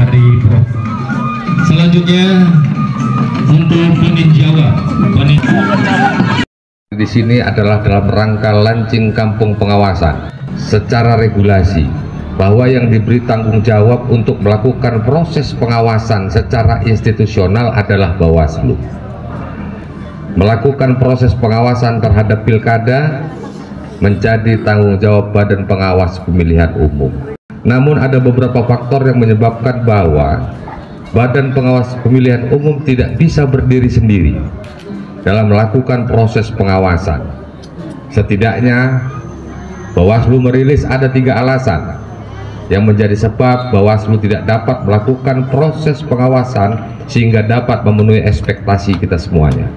dari Prof. Selanjutnya untuk peninjauan. Di sini adalah dalam rangka launching kampung pengawasan secara regulasi, bahwa yang diberi tanggung jawab untuk melakukan proses pengawasan secara institusional adalah Bawaslu. Melakukan proses pengawasan terhadap pilkada menjadi tanggung jawab Badan Pengawas Pemilihan Umum. Namun ada beberapa faktor yang menyebabkan bahwa Badan Pengawas Pemilihan Umum tidak bisa berdiri sendiri dalam melakukan proses pengawasan. Setidaknya Bawaslu merilis ada 3 alasan yang menjadi sebab Bawaslu tidak dapat melakukan proses pengawasan sehingga dapat memenuhi ekspektasi kita semuanya.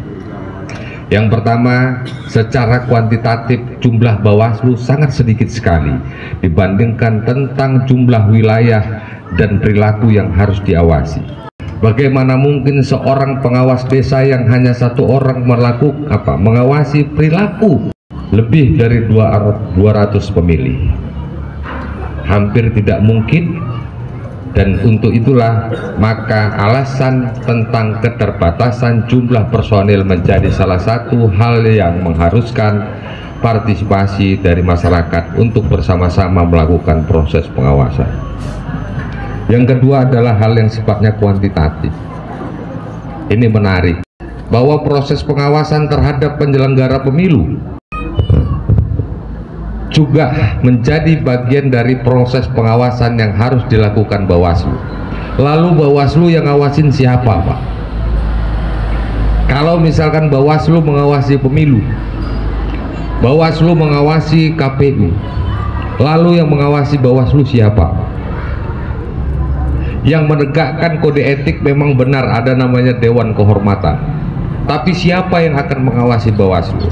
Yang pertama, secara kuantitatif jumlah Bawaslu sangat sedikit sekali dibandingkan tentang jumlah wilayah dan perilaku yang harus diawasi. Bagaimana mungkin seorang pengawas desa yang hanya 1 orang mengawasi perilaku lebih dari 200 pemilih? Hampir tidak mungkin. Dan untuk itulah maka alasan tentang keterbatasan jumlah personil menjadi salah satu hal yang mengharuskan partisipasi dari masyarakat untuk bersama-sama melakukan proses pengawasan. Yang kedua adalah hal yang sifatnya kuantitatif. Ini menarik, bahwa proses pengawasan terhadap penyelenggara pemilu juga menjadi bagian dari proses pengawasan yang harus dilakukan Bawaslu. Lalu Bawaslu yang ngawasin siapa, Pak? Kalau misalkan Bawaslu mengawasi pemilu, Bawaslu mengawasi KPU, lalu yang mengawasi Bawaslu siapa? Yang menegakkan kode etik memang benar ada namanya Dewan Kehormatan, tapi siapa yang akan mengawasi Bawaslu?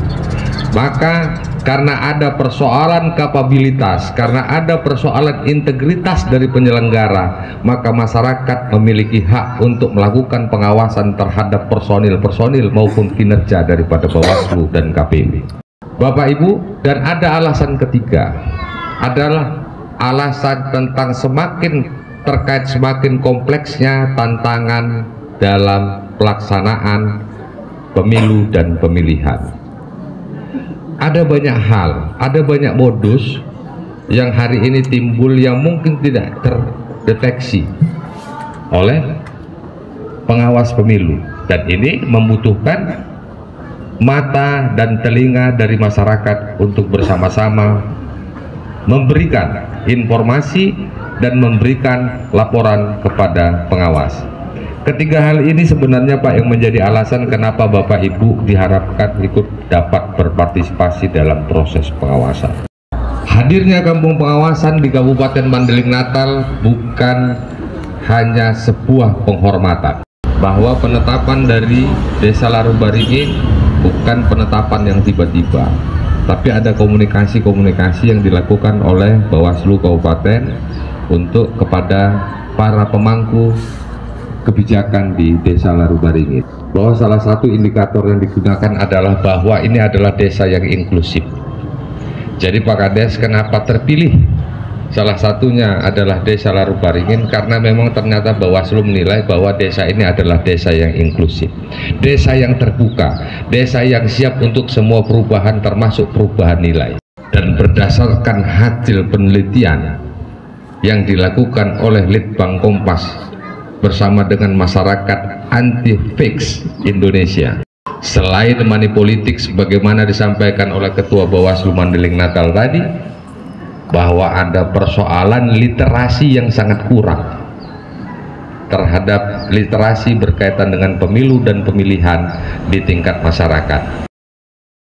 Maka karena ada persoalan kapabilitas, karena ada persoalan integritas dari penyelenggara, maka masyarakat memiliki hak untuk melakukan pengawasan terhadap personil-personil maupun kinerja daripada Bawaslu dan KPU. Bapak Ibu, dan ada alasan ketiga, adalah alasan tentang semakin kompleksnya tantangan dalam pelaksanaan pemilu dan pemilihan. Ada banyak hal, ada banyak modus yang hari ini timbul yang mungkin tidak terdeteksi oleh pengawas pemilu, dan ini membutuhkan mata dan telinga dari masyarakat untuk bersama-sama memberikan informasi dan memberikan laporan kepada pengawas. Ketiga hal ini sebenarnya Pak yang menjadi alasan kenapa Bapak Ibu diharapkan ikut dapat berpartisipasi dalam proses pengawasan. Hadirnya kampung pengawasan di Kabupaten Mandeling Natal bukan hanya sebuah penghormatan, bahwa penetapan dari Desa Larubaringin bukan penetapan yang tiba-tiba, tapi ada komunikasi-komunikasi yang dilakukan oleh Bawaslu Kabupaten untuk kepada para pemangku kebijakan di Desa Larubaringin, bahwa salah satu indikator yang digunakan adalah bahwa ini adalah desa yang inklusif. Jadi Pak Kades kenapa terpilih? Salah satunya adalah Desa Larubaringin karena memang ternyata Bawaslu menilai bahwa desa ini adalah desa yang inklusif, desa yang terbuka, desa yang siap untuk semua perubahan termasuk perubahan nilai. Dan berdasarkan hasil penelitian yang dilakukan oleh Litbang Kompas bersama dengan masyarakat anti-fix Indonesia, selain money politik sebagaimana disampaikan oleh Ketua Bawaslu Mandeling Natal tadi, bahwa ada persoalan literasi yang sangat kurang terhadap literasi berkaitan dengan pemilu dan pemilihan di tingkat masyarakat.